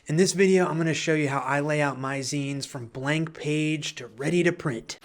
In this video, I'm going to show you how I lay out my zines from blank page to ready to print.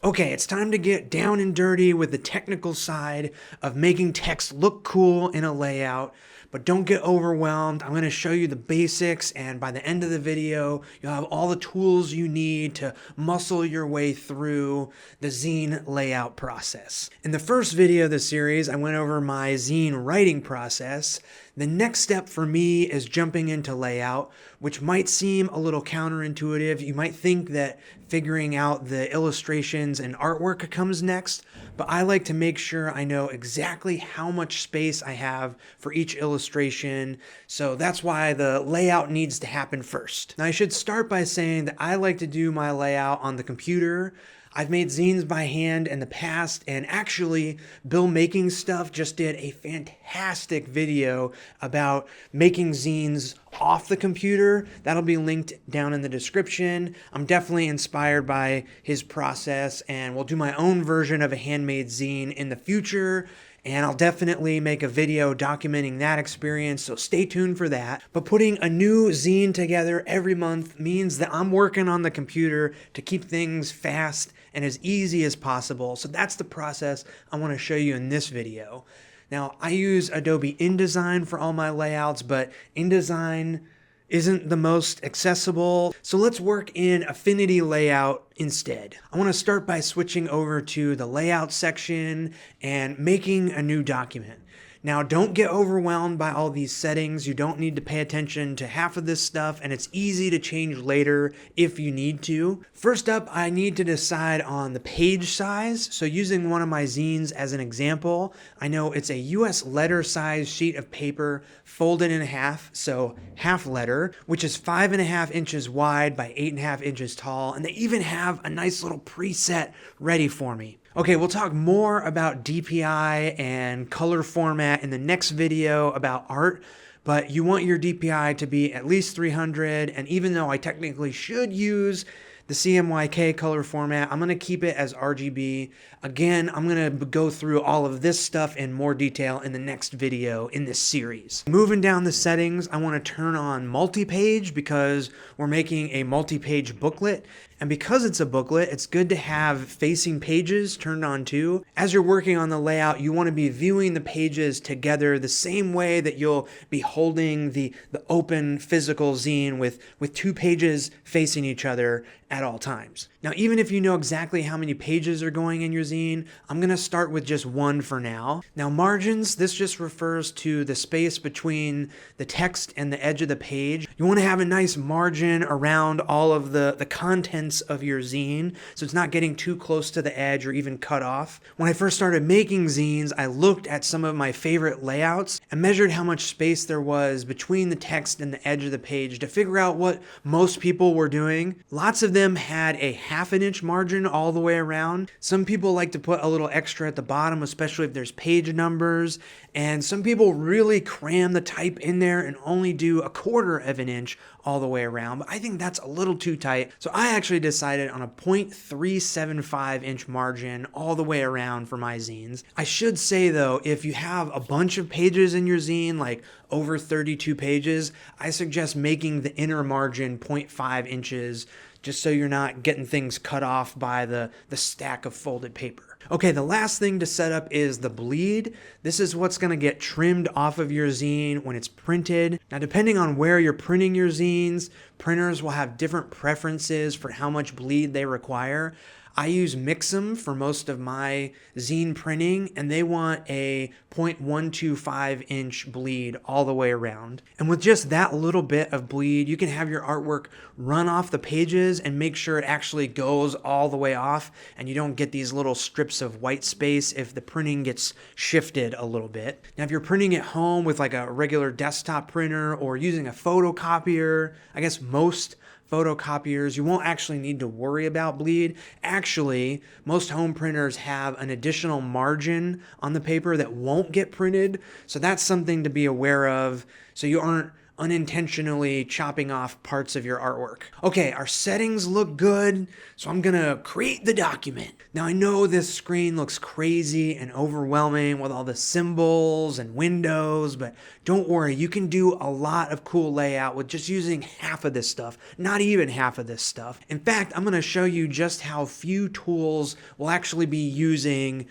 Okay, it's time to get down and dirty with the technical side of making text look cool in a layout, but don't get overwhelmed. I'm going to show you the basics, and by the end of the video, you'll have all the tools you need to muscle your way through the zine layout process. In the first video of the series, I went over my zine writing process. The next step for me is jumping into layout, which might seem a little counterintuitive. You might think that figuring out the illustrations and artwork comes next, but I like to make sure I know exactly how much space I have for each illustration, so that's why the layout needs to happen first. Now, I should start by saying that I like to do my layout on the computer. I've made zines by hand in the past, and actually Bill Making Stuff just did a fantastic video about making zines off the computer. That'll be linked down in the description. I'm definitely inspired by his process, and we'll do my own version of a handmade zine in the future. And I'll definitely make a video documenting that experience, so stay tuned for that. But putting a new zine together every month means that I'm working on the computer to keep things fast and as easy as possible. So that's the process I want to show you in this video. Now, I use Adobe InDesign for all my layouts, but InDesign isn't the most accessible, so let's work in Affinity Layout instead. I want to start by switching over to the layout section and making a new document. Now, don't get overwhelmed by all these settings. You don't need to pay attention to half of this stuff, and it's easy to change later if you need to. First up, I need to decide on the page size. So using one of my zines as an example, I know it's a US letter size sheet of paper folded in half, so half letter, which is 5.5 inches wide by 8.5 inches tall, and they even have a nice little preset ready for me. Okay, we'll talk more about DPI and color format in the next video about art, but you want your DPI to be at least 300, and even though I technically should use the CMYK color format, I'm going to keep it as RGB. Again, I'm going to go through all of this stuff in more detail in the next video in this series. Moving down the settings, I want to turn on multi-page because we're making a multi-page booklet. And because it's a booklet, it's good to have facing pages turned on too. As you're working on the layout, you want to be viewing the pages together the same way that you'll be holding the open physical zine with two pages facing each other at all times. Now, even if you know exactly how many pages are going in your zine, I'm going to start with just one for now. Now, margins, this just refers to the space between the text and the edge of the page. You want to have a nice margin around all of the contents of your zine, so it's not getting too close to the edge or even cut off. When I first started making zines, I looked at some of my favorite layouts and measured how much space there was between the text and the edge of the page to figure out what most people were doing. Lots of them had a 1/2 inch margin all the way around. Some people like to put a little extra at the bottom, especially if there's page numbers, and some people really cram the type in there and only do 1/4 inch all the way around, but I think that's a little too tight, so I actually decided on a 0.375 inch margin all the way around for my zines. I should say though, if you have a bunch of pages in your zine, like over 32 pages, I suggest making the inner margin 0.5 inches just so you're not getting things cut off by the stack of folded paper. Okay, the last thing to set up is the bleed. This is what's going to get trimmed off of your zine when it's printed. Now, depending on where you're printing your zines, printers will have different preferences for how much bleed they require. I use Mixam for most of my zine printing, and they want a 0.125 inch bleed all the way around. And with just that little bit of bleed, you can have your artwork run off the pages and make sure it actually goes all the way off, and you don't get these little strips of white space if the printing gets shifted a little bit. Now, if you're printing at home with like a regular desktop printer or using a photocopier, I guess most photocopiers, you won't actually need to worry about bleed. Actually, most home printers have an additional margin on the paper that won't get printed, so that's something to be aware of, so you aren't unintentionally chopping off parts of your artwork. Okay, our settings look good, so I'm gonna create the document. Now I know this screen looks crazy and overwhelming with all the symbols and windows, but don't worry, you can do a lot of cool layout with just using half of this stuff, not even half of this stuff. In fact, I'm gonna show you just how few tools we'll actually be using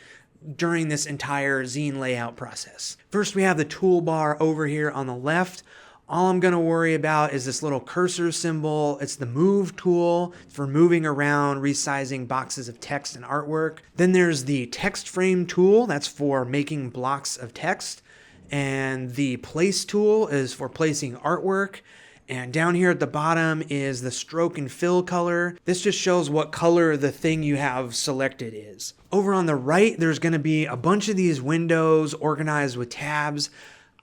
during this entire zine layout process. First, we have the toolbar over here on the left. All I'm going to worry about is this little cursor symbol. It's the move tool for moving around, resizing boxes of text and artwork. Then there's the text frame tool. That's for making blocks of text. And the place tool is for placing artwork. And down here at the bottom is the stroke and fill color. This just shows what color the thing you have selected is. Over on the right, there's going to be a bunch of these windows organized with tabs.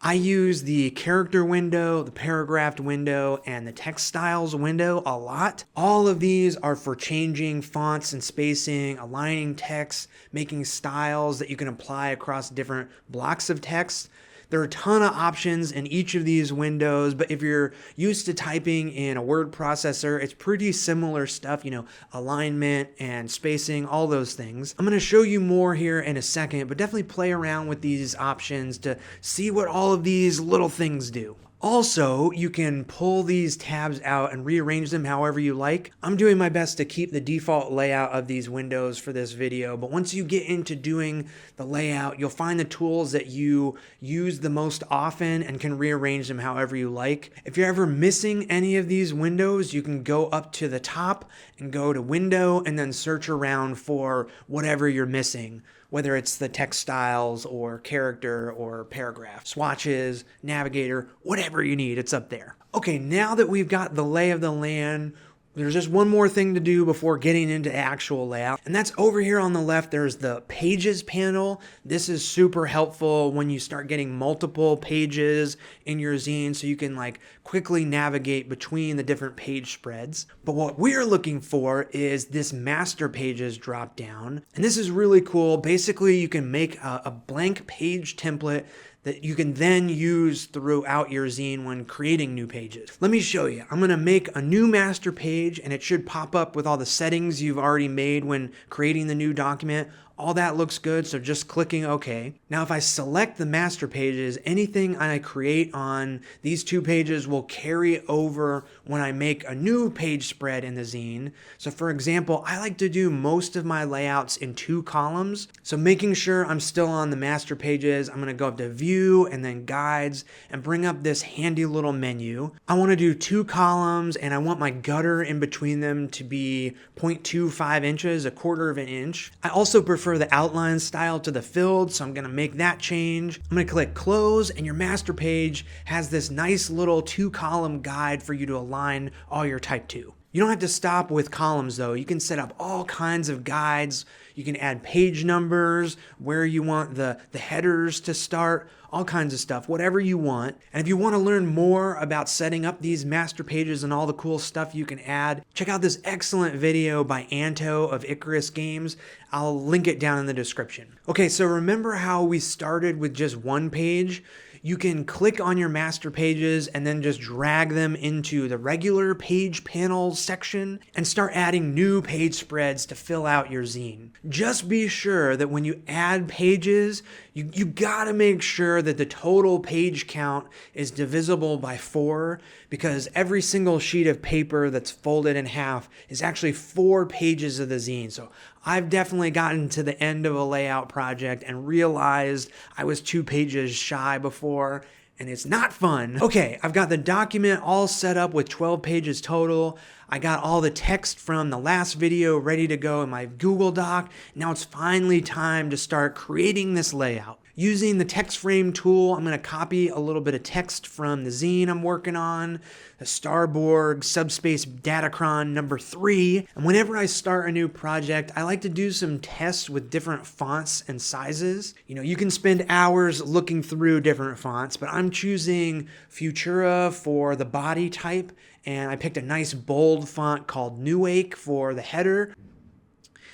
I use the character window, the paragraph window, and the text styles window a lot. All of these are for changing fonts and spacing, aligning text, making styles that you can apply across different blocks of text. There are a ton of options in each of these windows, but if you're used to typing in a word processor, it's pretty similar stuff, alignment and spacing, all those things. I'm going to show you more here in a second, but definitely play around with these options to see what all of these little things do. Also, you can pull these tabs out and rearrange them however you like. I'm doing my best to keep the default layout of these windows for this video, but once you get into doing the layout, you'll find the tools that you use the most often and can rearrange them however you like. If you're ever missing any of these windows, you can go up to the top and go to Window and then search around for whatever you're missing, whether it's the text styles or character or paragraph, swatches, navigator, whatever you need, it's up there. Okay, now that we've got the lay of the land, there's just one more thing to do before getting into actual layout, and that's over here on the left. There's the pages panel. This is super helpful when you start getting multiple pages in your zine, so you can quickly navigate between the different page spreads. But what we're looking for is this master pages drop down, and this is really cool. Basically, you can make a blank page template that you can then use throughout your zine when creating new pages. Let me show you. I'm gonna make a new master page, and it should pop up with all the settings you've already made when creating the new document. All that looks good, so just clicking OK. Now if I select the master pages, anything I create on these two pages will carry over when I make a new page spread in the zine. So for example, I like to do most of my layouts in 2 columns. So making sure I'm still on the master pages, I'm going to go up to View and then Guides and bring up this handy little menu. I want to do 2 columns, and I want my gutter in between them to be 0.25 inches, 1/4 of an inch. I also prefer the outline style to the filled, so I'm going to make that change. I'm going to click Close, and your master page has this nice little 2-column guide for you to align all your type to. You don't have to stop with columns though. You can set up all kinds of guides. You can add page numbers, where you want the headers to start, all kinds of stuff, whatever you want. And if you want to learn more about setting up these master pages and all the cool stuff you can add, check out this excellent video by Anto of Icarus Games. I'll link it down in the description. Okay, so remember how we started with just one page? You can click on your master pages and then just drag them into the regular page panel section and start adding new page spreads to fill out your zine. Just be sure that when you add pages, you gotta make sure that the total page count is divisible by 4, because every single sheet of paper that's folded in half is actually 4 pages of the zine. So I've definitely gotten to the end of a layout project and realized I was 2 pages shy before, and it's not fun. Okay, I've got the document all set up with 12 pages total. I got all the text from the last video ready to go in my Google Doc. Now it's finally time to start creating this layout. Using the text frame tool, I'm going to copy a little bit of text from the zine I'm working on, the Starborg Subspace Datacron number 3. And whenever I start a new project, I like to do some tests with different fonts and sizes. You can spend hours looking through different fonts, but I'm choosing Futura for the body type, and I picked a nice bold font called Newake for the header.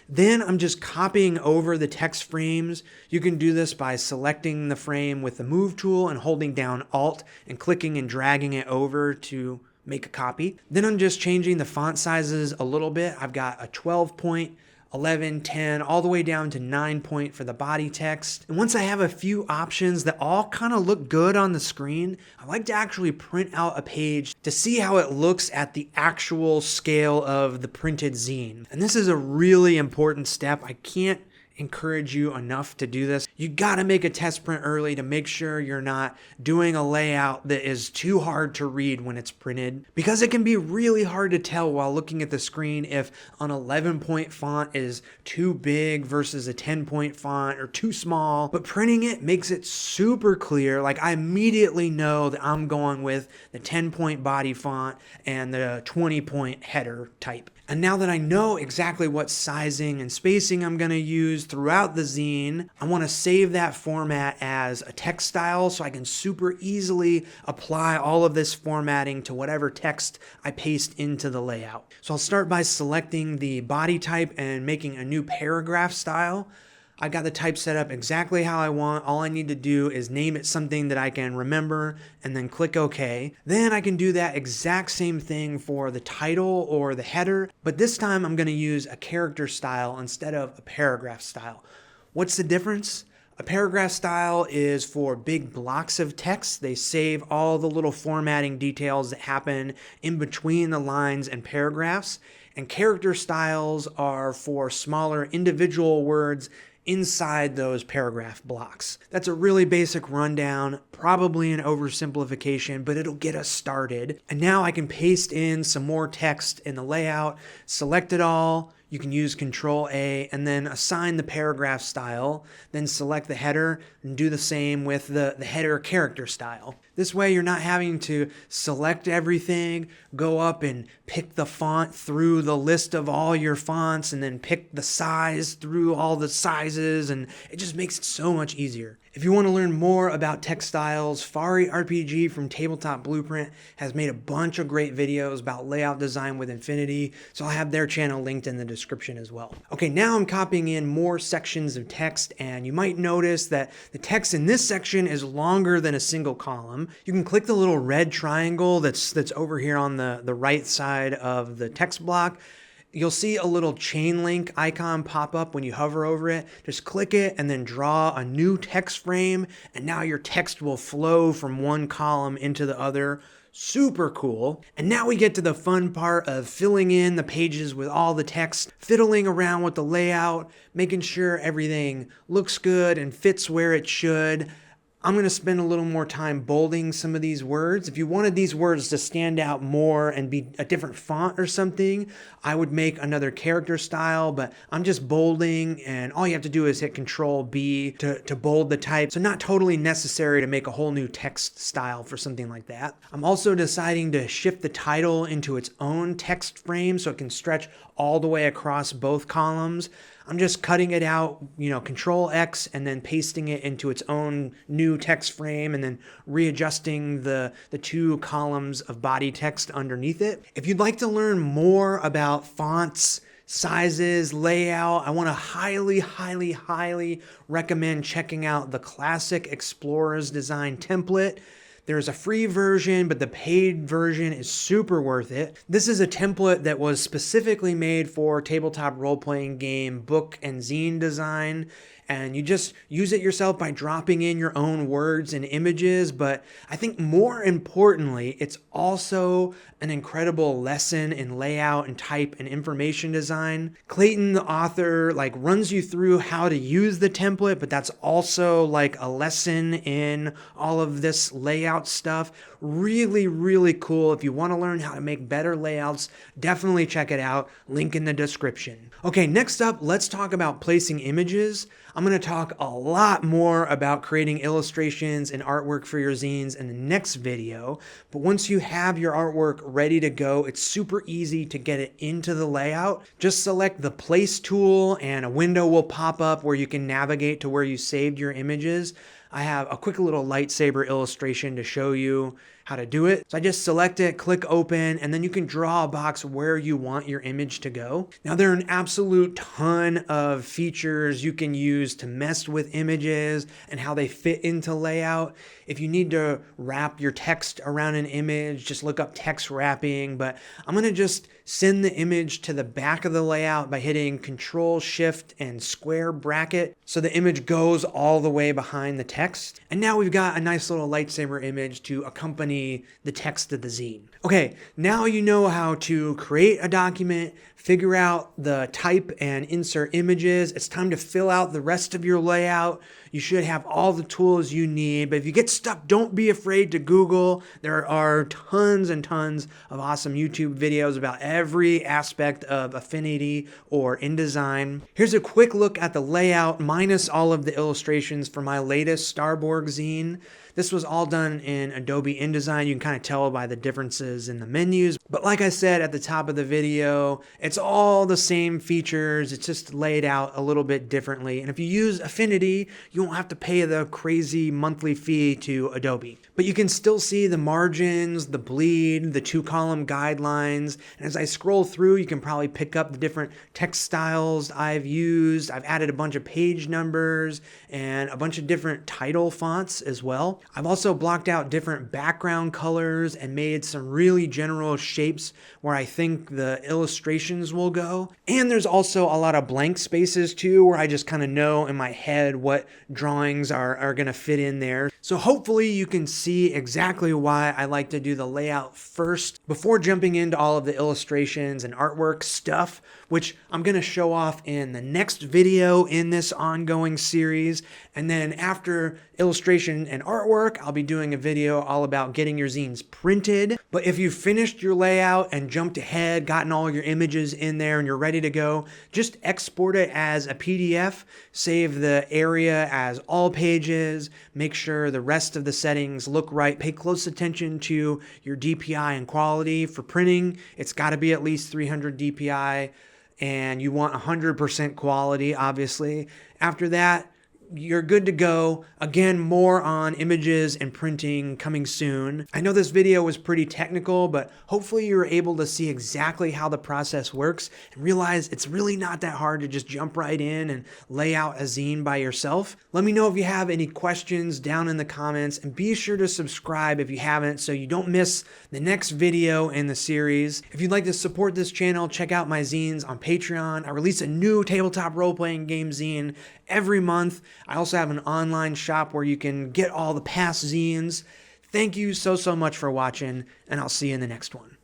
Then I'm just copying over the text frames. You can do this by selecting the frame with the move tool and holding down Alt and clicking and dragging it over to make a copy. Then I'm just changing the font sizes a little bit. I've got a 12 point, 11, 10, all the way down to 9 point for the body text. And once I have a few options that all kind of look good on the screen, I like to actually print out a page to see how it looks at the actual scale of the printed zine. And this is a really important step. I can't encourage you enough to do this. You gotta make a test print early to make sure you're not doing a layout that is too hard to read when it's printed, because it can be really hard to tell while looking at the screen if an 11 point font is too big versus a 10 point font or too small. But printing it makes it super clear. Like, I immediately know that I'm going with the 10 point body font and the 20 point header type. And now that I know exactly what sizing and spacing I'm going to use throughout the zine, I want to save that format as a text style so I can super easily apply all of this formatting to whatever text I paste into the layout. So I'll start by selecting the body type and making a new paragraph style. I got the type set up exactly how I want. All I need to do is name it something that I can remember and then click OK. Then I can do that exact same thing for the title or the header, but this time I'm going to use a character style instead of a paragraph style. What's the difference? A paragraph style is for big blocks of text. They save all the little formatting details that happen in between the lines and paragraphs. And character styles are for smaller individual words inside those paragraph blocks. That's a really basic rundown, probably an oversimplification, but it'll get us started. And now I can paste in some more text in the layout, select it all. You can use Control A and then assign the paragraph style, then select the header and do the same with the header character style. This way you're not having to select everything, go up and pick the font through the list of all your fonts and then pick the size through all the sizes, and it just makes it so much easier. If you want to learn more about text styles, Fari RPG from Tabletop Blueprint has made a bunch of great videos about layout design with Infinity, so I'll have their channel linked in the description as well. Okay, now I'm copying in more sections of text, and you might notice that the text in this section is longer than a single column. You can click the little red triangle that's over here on the right side of the text block. You'll see a little chain link icon pop up when you hover over it. Just click it and then draw a new text frame, and now your text will flow from one column into the other. Super cool. And now we get to the fun part of filling in the pages with all the text, fiddling around with the layout, making sure everything looks good and fits where it should. I'm going to spend a little more time bolding some of these words. If you wanted these words to stand out more and be a different font or something, I would make another character style, but I'm just bolding, and all you have to do is hit Control B to bold the type. So not totally necessary to make a whole new text style for something like that. I'm also deciding to shift the title into its own text frame so it can stretch all the way across both columns. I'm just cutting it out, Control X, and then pasting it into its own new text frame, and then readjusting the two columns of body text underneath it. If you'd like to learn more about fonts, sizes, layout, I want to highly, highly, highly recommend checking out the Classic Explorer's Design template. There's a free version, but the paid version is super worth it. This is a template that was specifically made for tabletop role-playing game book and zine design, and you just use it yourself by dropping in your own words and images. But I think more importantly, it's also an incredible lesson in layout and type and information design. Clayton, the author, runs you through how to use the template, but that's also a lesson in all of this layout stuff. Really, really cool. If you want to learn how to make better layouts, definitely check it out. Link in the description. Okay, next up, let's talk about placing images. I'm going to talk a lot more about creating illustrations and artwork for your zines in the next video. But once you have your artwork ready to go, it's super easy to get it into the layout. Just select the Place tool and a window will pop up where you can navigate to where you saved your images. I have a quick little lightsaber illustration to show you how to do it. So I just select it, click open, and then you can draw a box where you want your image to go. Now there are an absolute ton of features you can use to mess with images and how they fit into layout. If you need to wrap your text around an image, just look up text wrapping, but I'm gonna just send the image to the back of the layout by hitting Control, Shift, and square bracket so the image goes all the way behind the text. And now we've got a nice little lightsaber image to accompany the text of the zine. Okay, now you know how to create a document, figure out the type and insert images. It's time to fill out the rest of your layout. You should have all the tools you need, but if you get stuck, don't be afraid to Google. There are tons and tons of awesome YouTube videos about every aspect of Affinity or InDesign. Here's a quick look at the layout minus all of the illustrations for my latest Starborg zine. This was all done in Adobe InDesign. You can kind of tell by the differences in the menus. But like I said at the top of the video, it's all the same features. It's just laid out a little bit differently. And if you use Affinity, you won't have to pay the crazy monthly fee to Adobe. But you can still see the margins, the bleed, the 2-column guidelines. And as I scroll through, you can probably pick up the different text styles I've used. I've added a bunch of page numbers and a bunch of different title fonts as well. I've also blocked out different background colors and made some really general shapes where I think the illustrations will go. And there's also a lot of blank spaces too, where I just kind of know in my head what drawings are going to fit in there. So hopefully you can see exactly why I like to do the layout first before jumping into all of the illustrations and artwork stuff, which I'm going to show off in the next video in this ongoing series. And then after illustration and artwork, I'll be doing a video all about getting your zines printed. But if you've finished your layout and jumped ahead, gotten all your images in there and you're ready to go, just export it as a PDF, save the area as all pages, make sure the rest of the settings look right, pay close attention to your DPI and quality. For printing, it's got to be at least 300 DPI, and you want 100% quality, obviously. After that, you're good to go. Again, more on images and printing coming soon. I know this video was pretty technical, but hopefully you're able to see exactly how the process works and realize it's really not that hard to just jump right in and lay out a zine by yourself. Let me know if you have any questions down in the comments, and be sure to subscribe if you haven't so you don't miss the next video in the series. If you'd like to support this channel, check out my zines on Patreon. I release a new tabletop role-playing game zine every month. I also have an online shop where you can get all the past zines. Thank you so much for watching, and I'll see you in the next one.